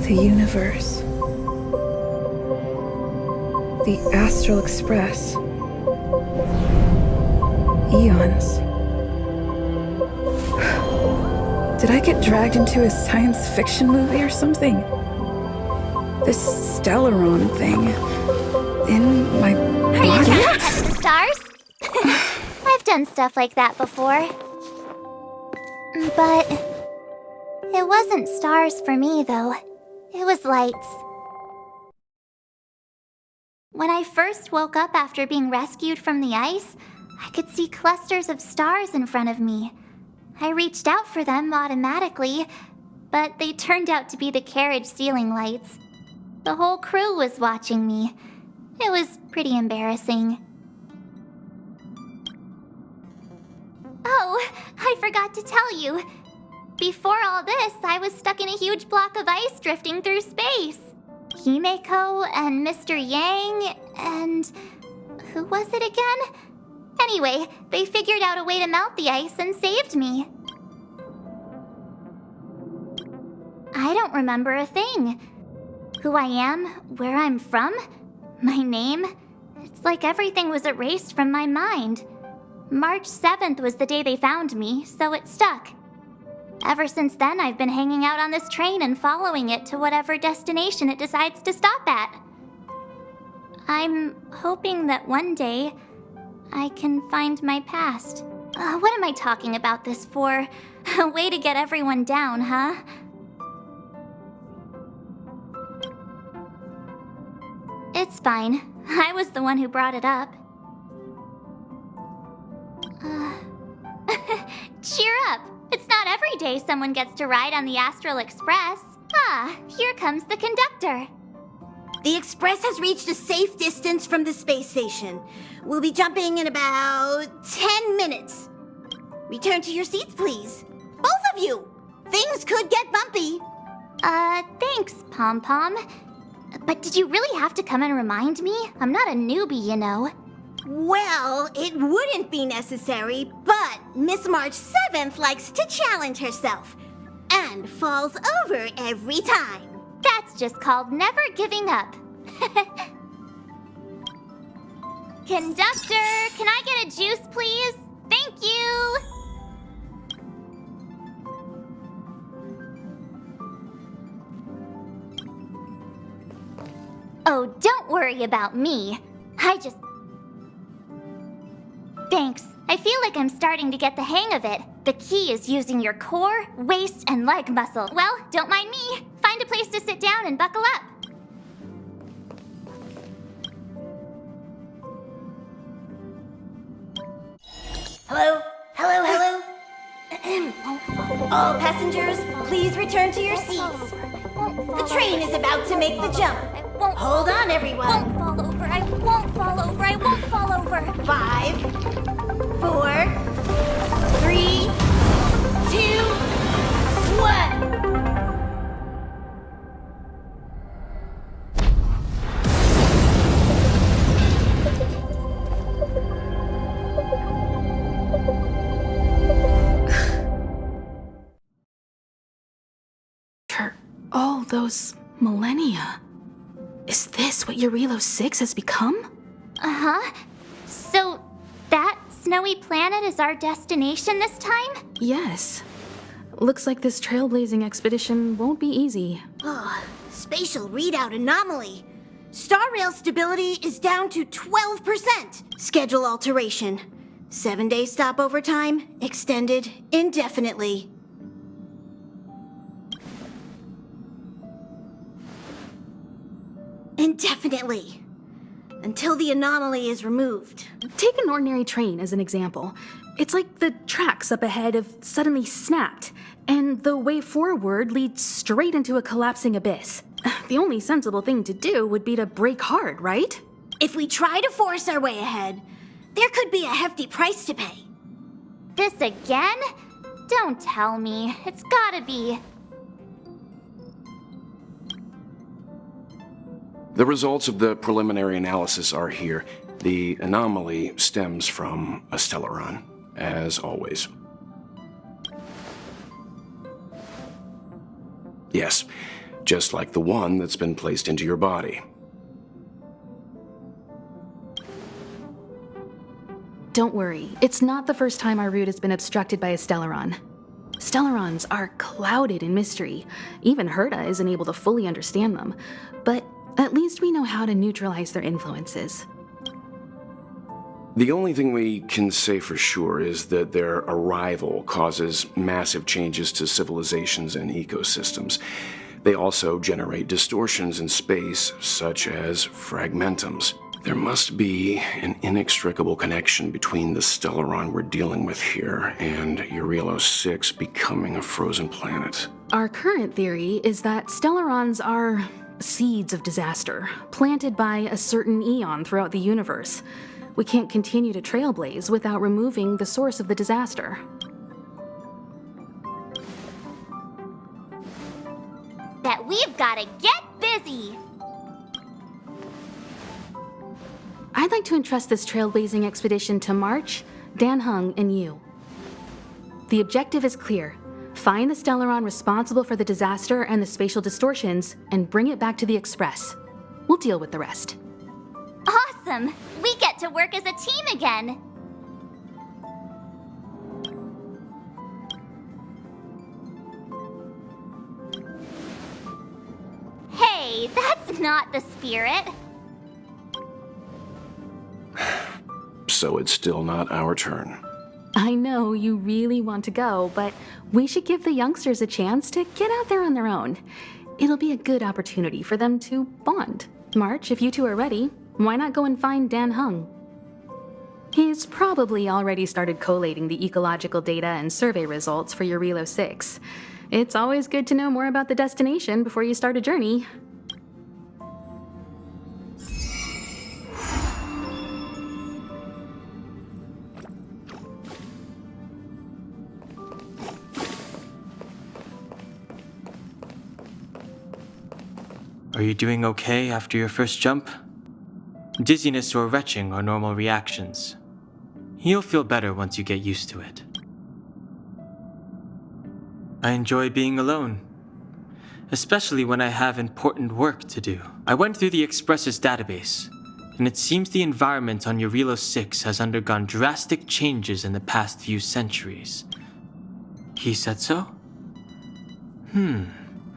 The universe. The Astral Express. Eons. Did I get dragged into a science fiction movie or something? This Stellaron thing in my body? Are you trying to touch the stars? I've done stuff like that before. But it wasn't stars for me, though. It was lights. When I first woke up after being rescued from the ice, I could see clusters of stars in front of me. I reached out for them automatically, but they turned out to be the carriage ceiling lights. The whole crew was watching me. It was pretty embarrassing. Oh, I forgot to tell you. Before all this, I was stuck in a huge block of ice drifting through space. Himeko and Mr. Yang and... who was it again? Anyway, they figured out a way to melt the ice and saved me. I don't remember a thing. Who I am, where I'm from, my name. It's like everything was erased from my mind. March 7th was the day they found me, so it stuck. Ever since then, I've been hanging out on this train and following it to whatever destination it decides to stop at. I'm hoping that one day I can find my past. What am I talking about this for? A way to get everyone down, huh? It's fine. I was the one who brought it up. Cheer up! It's not every day someone gets to ride on the Astral Express. Ah, here comes the conductor. The Express has reached a safe distance from the space station. We'll be jumping in about 10 minutes. Return to your seats, please. Both of you! Things could get bumpy. Thanks, Pom Pom. But did you really have to come and remind me? I'm not a newbie, you know. Well, it wouldn't be necessary, but Miss March 7th likes to challenge herself and falls over every time. That's just called never giving up. Conductor, can I get a juice, please? Thank you! Oh, don't worry about me. Thanks. I feel like I'm starting to get the hang of it. The key is using your core, waist, and leg muscle. Well, don't mind me. Find a place to sit down and buckle up. Hello? Hello? All passengers, please return to your seats. The train is about to make the jump. Hold on, everyone. I won't fall over. I won't fall over. I won't fall over. 5, 4, 3, 2, 1. For all those millennia. Is this what Eurilo 6 has become? Uh-huh. So, that snowy planet is our destination this time? Yes. Looks like this trailblazing expedition won't be easy. Spatial readout anomaly. Star rail stability is down to 12%. Schedule alteration. 7-day stopover time extended indefinitely. Indefinitely. Until the anomaly is removed. Take an ordinary train as an example. It's like the tracks up ahead have suddenly snapped, and the way forward leads straight into a collapsing abyss. The only sensible thing to do would be to brake hard, right? If we try to force our way ahead, there could be a hefty price to pay. This again? Don't tell me. It's gotta be. The results of the preliminary analysis are here. The anomaly stems from a Stellaron, as always. Yes, just like the one that's been placed into your body. Don't worry, it's not the first time our route has been obstructed by a Stellaron. Stellarons are clouded in mystery. Even Herta isn't able to fully understand them. But at least we know how to neutralize their influences. The only thing we can say for sure is that their arrival causes massive changes to civilizations and ecosystems. They also generate distortions in space, such as fragmentums. There must be an inextricable connection between the Stellaron we're dealing with here and Eurelos 6 becoming a frozen planet. Our current theory is that Stellarons are seeds of disaster, planted by a certain eon throughout the universe. We can't continue to Trailblaze without removing the source of the disaster. That we've gotta get busy! I'd like to entrust this trailblazing expedition to March, Dan Heng, and you. The objective is clear. Find the Stellaron responsible for the disaster and the spatial distortions, and bring it back to the Express. We'll deal with the rest. Awesome! We get to work as a team again! Hey, that's not the spirit! So it's still not our turn. I know you really want to go, but we should give the youngsters a chance to get out there on their own. It'll be a good opportunity for them to bond. March, if you two are ready, why not go and find Dan Heng? He's probably already started collating the ecological data and survey results for Eurelos 6. It's always good to know more about the destination before you start a journey. Are you doing okay after your first jump? Dizziness or retching are normal reactions. You'll feel better once you get used to it. I enjoy being alone, especially when I have important work to do. I went through the Express's database, and it seems the environment on Eurelos 6 has undergone drastic changes in the past few centuries. He said so?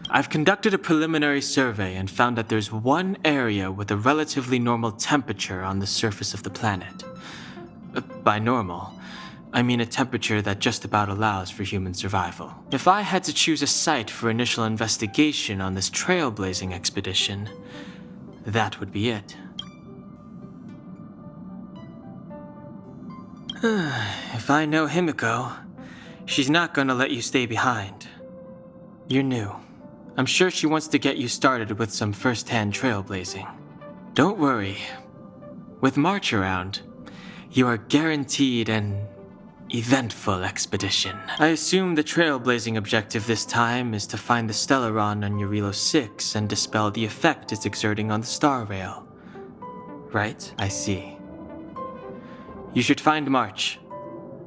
I've conducted a preliminary survey and found that there's one area with a relatively normal temperature on the surface of the planet. By normal, I mean a temperature that just about allows for human survival. If I had to choose a site for initial investigation on this trailblazing expedition, that would be it. If I know Himiko, she's not gonna let you stay behind. You're new. I'm sure she wants to get you started with some first-hand trailblazing. Don't worry. With March around, you are guaranteed an eventful expedition. I assume the trailblazing objective this time is to find the Stellaron on Eurelos 6 and dispel the effect it's exerting on the Star Rail. Right? I see. You should find March.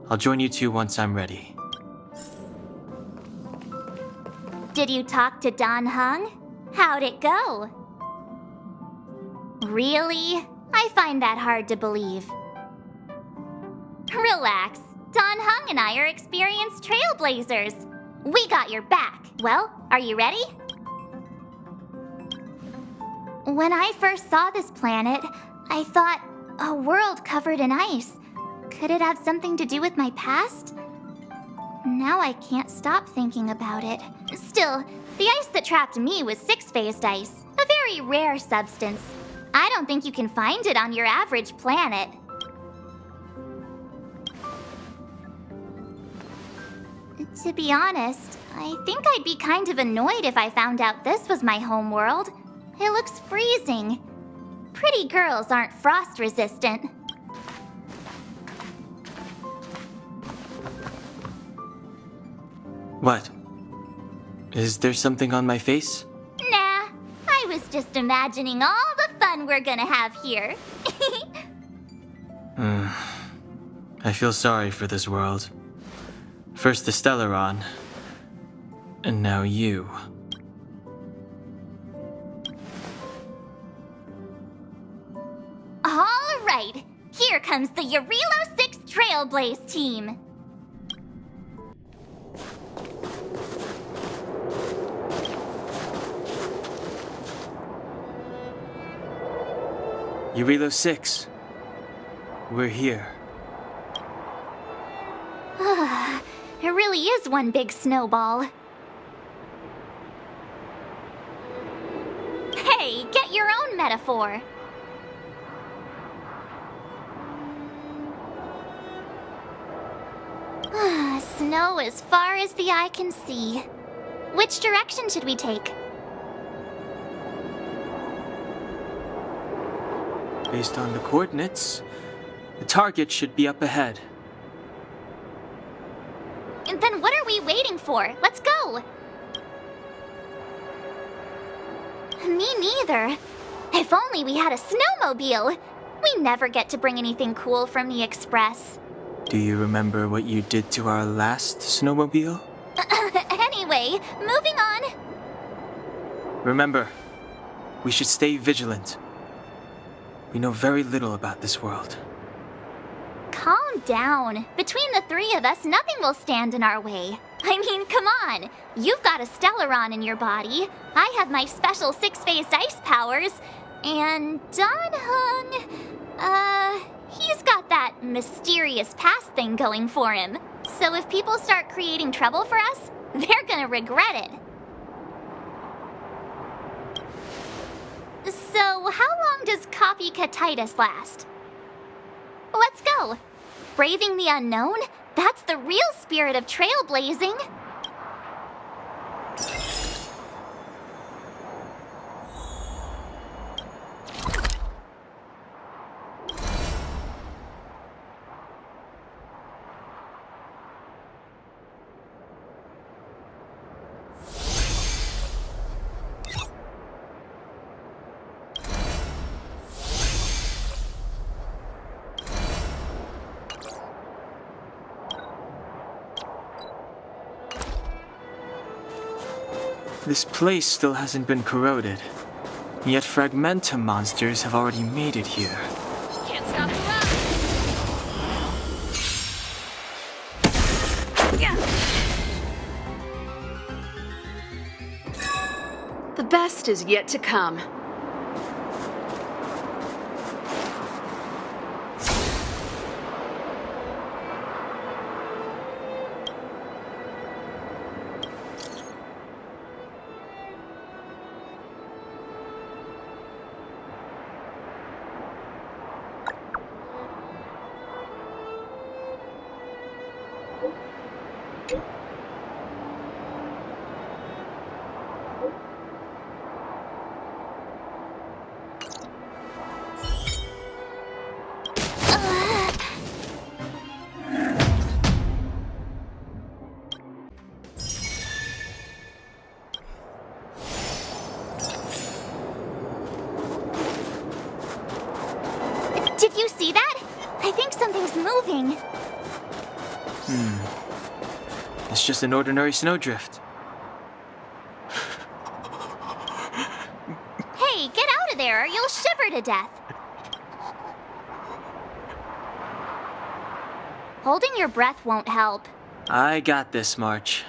I'll join you two once I'm ready. Did you talk to Dan Heng? How'd it go? Really? I find that hard to believe. Relax. Dan Heng and I are experienced trailblazers. We got your back. Well, are you ready? When I first saw this planet, I thought, a world covered in ice. Could it have something to do with my past? Now I can't stop thinking about it. Still, the ice that trapped me was six-phased ice, a very rare substance. I don't think you can find it on your average planet. To be honest, I think I'd be kind of annoyed if I found out this was my home world. It looks freezing. Pretty girls aren't frost-resistant. What? Is there something on my face? Nah, I was just imagining all the fun we're gonna have here. I feel sorry for this world. First the Stellaron, and now you. Here comes the Eurilo 6 Trailblaze team. Eurilo 6. We're here. It really is one big snowball. Hey, get your own metaphor. Snow as far as the eye can see. Which direction should we take? Based on the coordinates, the target should be up ahead. Then what are we waiting for? Let's go! Me neither. If only we had a snowmobile. We never get to bring anything cool from the Express. Do you remember what you did to our last snowmobile? Anyway, moving on. Remember, we should stay vigilant. We know very little about this world. Calm down. Between the three of us, nothing will stand in our way. I mean, come on. You've got a Stellaron in your body. I have my special six-phased ice powers. And Dan Hung, he's got that mysterious past thing going for him. So if people start creating trouble for us, they're gonna regret it. So how long does copycatitis last? Let's go. Braving the unknown? That's the real spirit of trailblazing. This place still hasn't been corroded, yet Fragmentum monsters have already made it here. Can't stop the run! The best is yet to come. Did you see that? I think something's moving. It's just an ordinary snowdrift. Hey, get out of there or you'll shiver to death. Holding your breath won't help. I got this, March.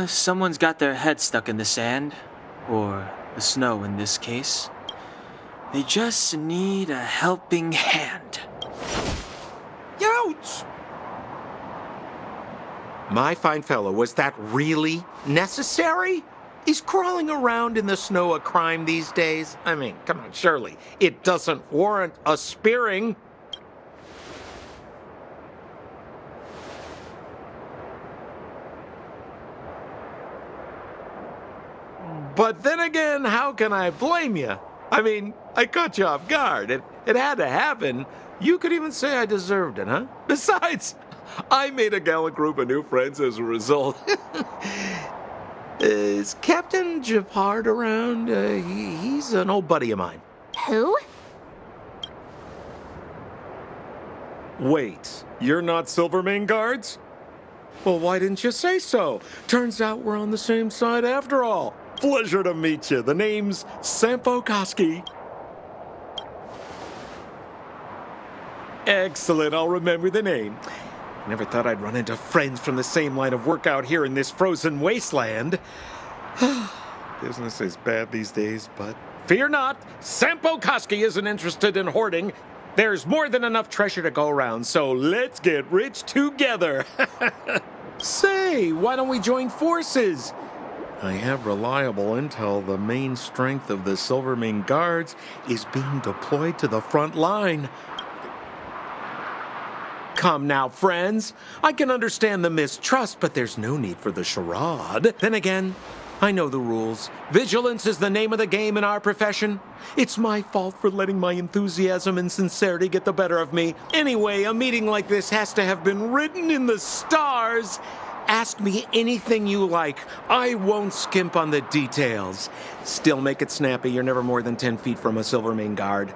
Someone's got their head stuck in the sand, or the snow in this case. They just need a helping hand. Ouch! My fine fellow, was that really necessary? Is crawling around in the snow a crime these days? I mean, come on, surely it doesn't warrant a spearing. But then again, how can I blame you? I mean, I caught you off guard. It had to happen. You could even say I deserved it, huh? Besides, I made a gallant group of new friends as a result. Is Captain Japard around? He's an old buddy of mine. Who? Wait, you're not Silvermane guards? Well, why didn't you say so? Turns out we're on the same side after all. Pleasure to meet you. The name's Sampo Koski. Excellent, I'll remember the name. I never thought I'd run into friends from the same line of work out here in this frozen wasteland. Business is bad these days, but fear not, Sampo Koski isn't interested in hoarding. There's more than enough treasure to go around, so let's get rich together. Say, why don't we join forces? I have reliable intel the main strength of the Silvermane Guards is being deployed to the front line. Come now, friends. I can understand the mistrust, but there's no need for the charade. Then again, I know the rules. Vigilance is the name of the game in our profession. It's my fault for letting my enthusiasm and sincerity get the better of me. Anyway, a meeting like this has to have been written in the stars. Ask me anything you like. I won't skimp on the details. Still make it snappy. You're never more than 10 feet from a Silvermane Guard.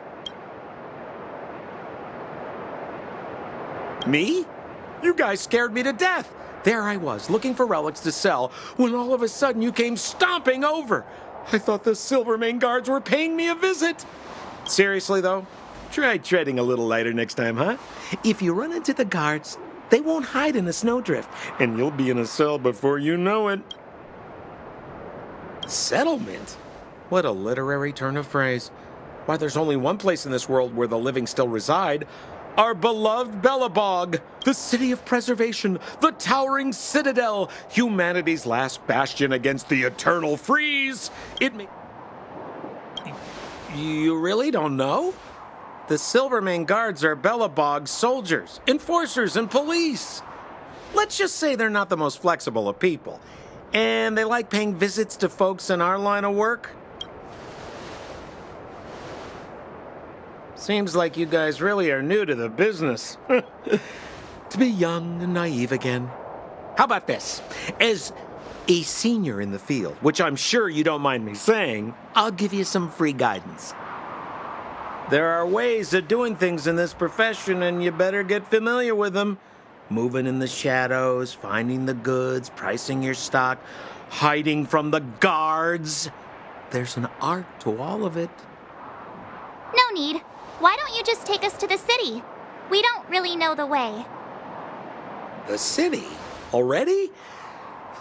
Me? You guys scared me to death. There I was, looking for relics to sell, when all of a sudden you came stomping over. I thought the Silvermane Guards were paying me a visit. Seriously, though, try treading a little lighter next time, huh? If you run into the guards, they won't hide in a snowdrift, and you'll be in a cell before you know it. Settlement? What a literary turn of phrase. Why, there's only one place in this world where the living still reside. Our beloved Bellabog, the city of preservation, the towering citadel, humanity's last bastion against the eternal freeze. You really don't know? The Silvermane Guards are Bellabog's soldiers, enforcers, and police. Let's just say they're not the most flexible of people, and they like paying visits to folks in our line of work. Seems like you guys really are new to the business. To be young and naive again. How about this? As a senior in the field, which I'm sure you don't mind me saying, I'll give you some free guidance. There are ways of doing things in this profession, and you better get familiar with them. Moving in the shadows, finding the goods, pricing your stock, hiding from the guards. There's an art to all of it. No need. Why don't you just take us to the city? We don't really know the way. The city? Already?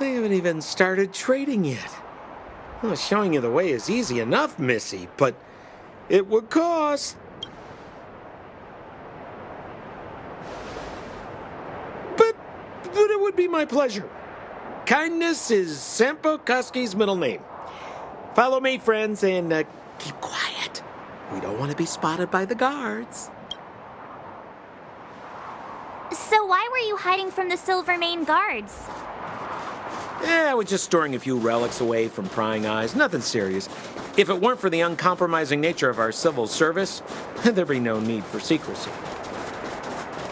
They haven't even started trading yet. Well, showing you the way is easy enough, Missy, but it would cost. But it would be my pleasure. Kindness is Sampo Koski's middle name. Follow me, friends, and keep quiet. We don't want to be spotted by the guards. So why were you hiding from the Silvermane Guards? I was just storing a few relics away from prying eyes. Nothing serious. If it weren't for the uncompromising nature of our civil service, there'd be no need for secrecy.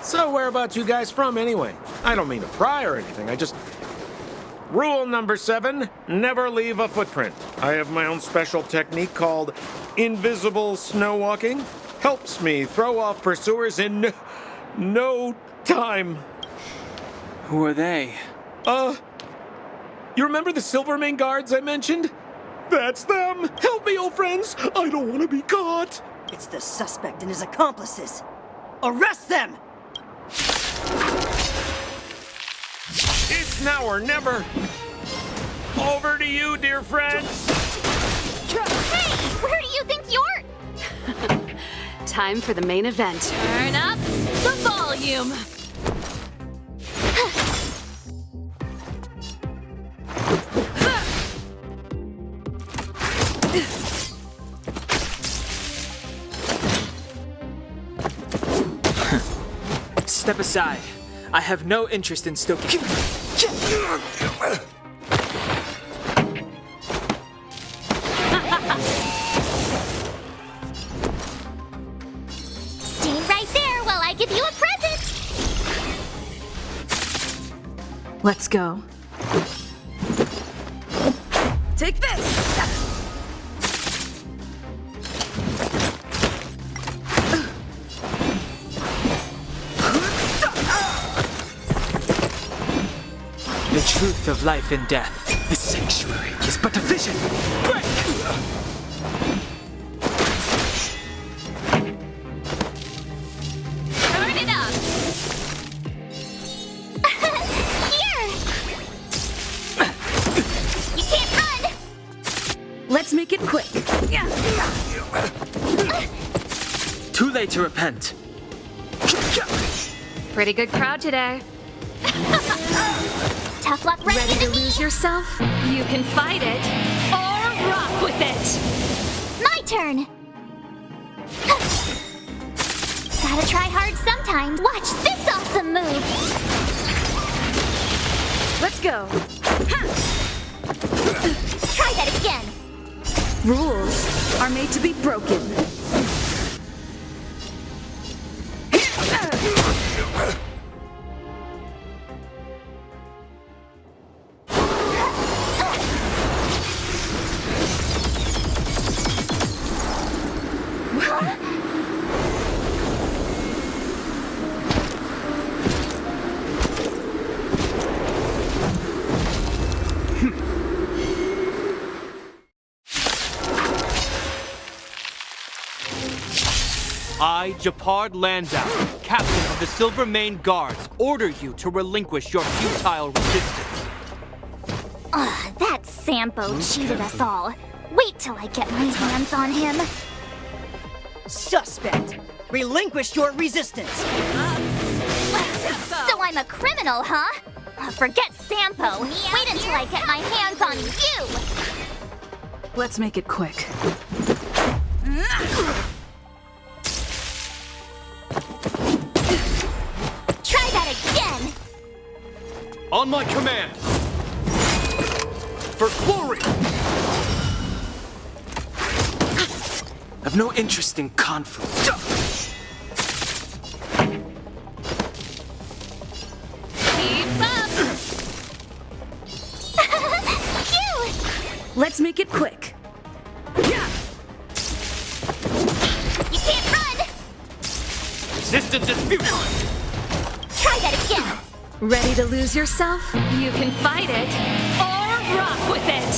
So whereabouts you guys from, anyway? I don't mean to pry or anything. Rule number 7, never leave a footprint. I have my own special technique called invisible snow walking. Helps me throw off pursuers in no time. Who are they? You remember the Silvermane Guards I mentioned? That's them! Help me, old friends! I don't want to be caught! It's the suspect and his accomplices. Arrest them! It's now or never! Over to you, dear friends! Hey, where do you think you're... Time for the main event. Turn up the volume. Step aside. I have no interest in stoking. Stay right there while I give you a present! Let's go. Take this! The truth of life and death. The sanctuary is but a vision. Break! Turn Let's make it quick. Too late to repent. Pretty good crowd today. Tough luck running Ready into to me. lose yourself? You can fight it or rock with it. My turn. Gotta try hard sometimes. Watch this awesome move. Let's go. Try that again. Rules are made to be broken. I, Japard Landau, captain of the Silver Mane Guards, order you to relinquish your futile resistance. That Sampo cheated us all. Wait till I get my hands on him. Suspect, relinquish your resistance. So I'm a criminal, huh? Forget Sampo. Wait until I get my hands on you. Let's make it quick. Try that again. On my command! For glory! I've no interest in conflict. Keep up. Phew! Let's make it quick. You can't run. Resistance is futile! Try that again. Ready to lose yourself? You can fight it or rock with it.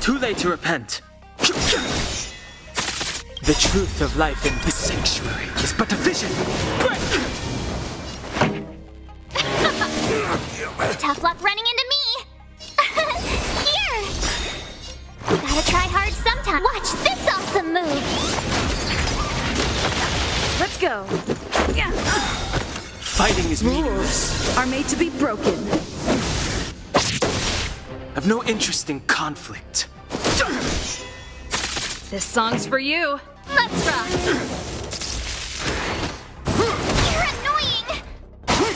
Too late to repent. The truth of life in this sanctuary is but a vision. Tough luck running into me. Here. Gotta try hard sometime. Watch this awesome move. Let's go. Fighting is meaningless. Rules are made to be broken. I've no interest in conflict. This song's for you. Let's rock. You're annoying. Phew.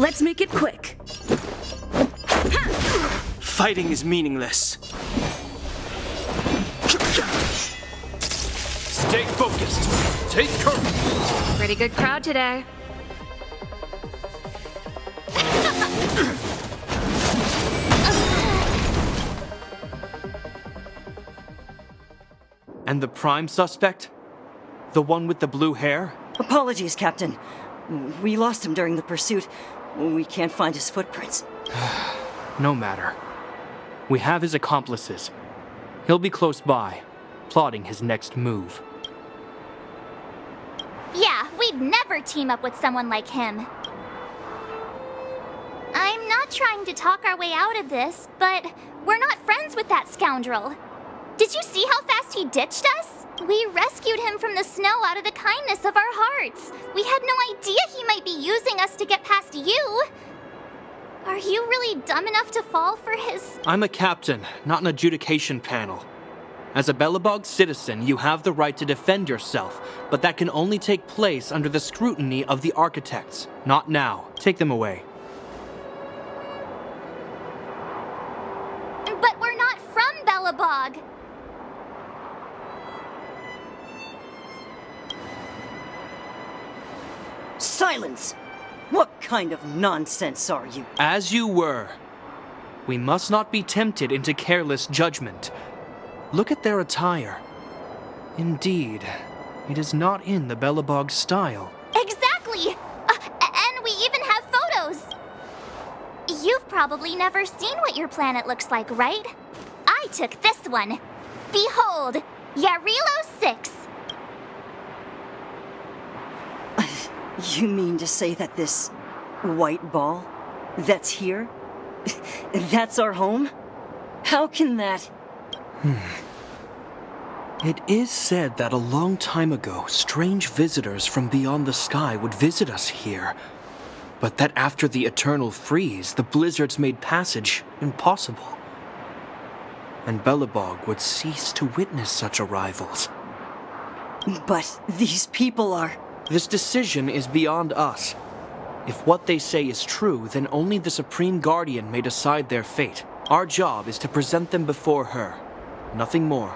Let's make it quick. Fighting is meaningless. Stay focused! Take courage! Pretty good crowd today. And the prime suspect? The one with the blue hair? Apologies, Captain. We lost him during the pursuit. We can't find his footprints. No matter. We have his accomplices. He'll be close by, plotting his next move. Yeah, we'd never team up with someone like him. I'm not trying to talk our way out of this, but we're not friends with that scoundrel. Did you see how fast he ditched us? We rescued him from the snow out of the kindness of our hearts. We had no idea he might be using us to get past you. Are you really dumb enough to fall for his... I'm a captain, not an adjudication panel. As a Belobog citizen, you have the right to defend yourself, but that can only take place under the scrutiny of the architects. Not now. Take them away. But we're not from Belobog. Silence! What kind of nonsense are you? As you were. We must not be tempted into careless judgment. Look at their attire. Indeed, it is not in the Belobog style. Exactly! And we even have photos! You've probably never seen what your planet looks like, right? I took this one. Behold, Yarilo 6. You mean to say that this White ball? That's here? That's our home? How can that... It is said that a long time ago, strange visitors from beyond the sky would visit us here. But that after the eternal freeze, the blizzards made passage impossible. And Belobog would cease to witness such arrivals. But these people are... This decision is beyond us. If what they say is true, then only the Supreme Guardian may decide their fate. Our job is to present them before her. Nothing more.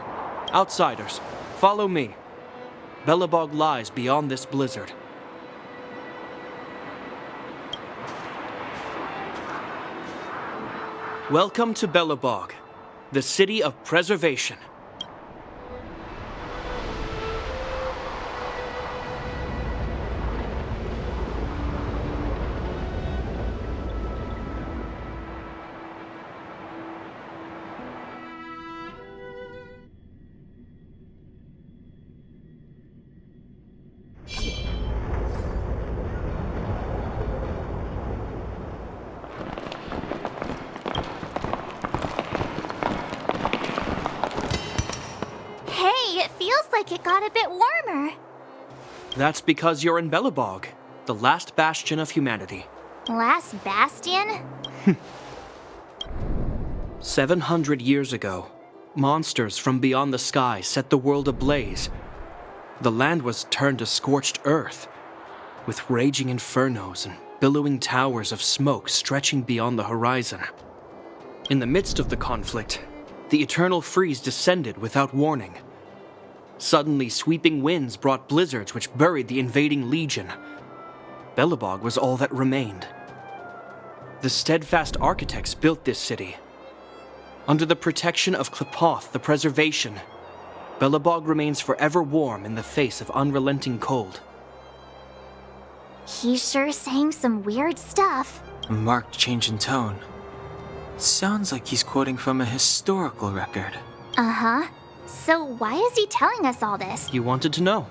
Outsiders, follow me. Belobog lies beyond this blizzard. Welcome to Belobog, the city of preservation. Hey, it feels like it got a bit warmer. That's because you're in Belobog, the last bastion of humanity. Last bastion? 700 years ago, monsters from beyond the sky set the world ablaze. The land was turned to scorched earth, with raging infernos and billowing towers of smoke stretching beyond the horizon. In the midst of the conflict, the eternal freeze descended without warning. Suddenly, sweeping winds brought blizzards which buried the invading legion. Belobog was all that remained. The steadfast architects built this city. Under the protection of Klepoth, the preservation, Belobog remains forever warm in the face of unrelenting cold. He's sure saying some weird stuff. A marked change in tone. Sounds like he's quoting from a historical record. Uh-huh. So why is he telling us all this? You wanted to know.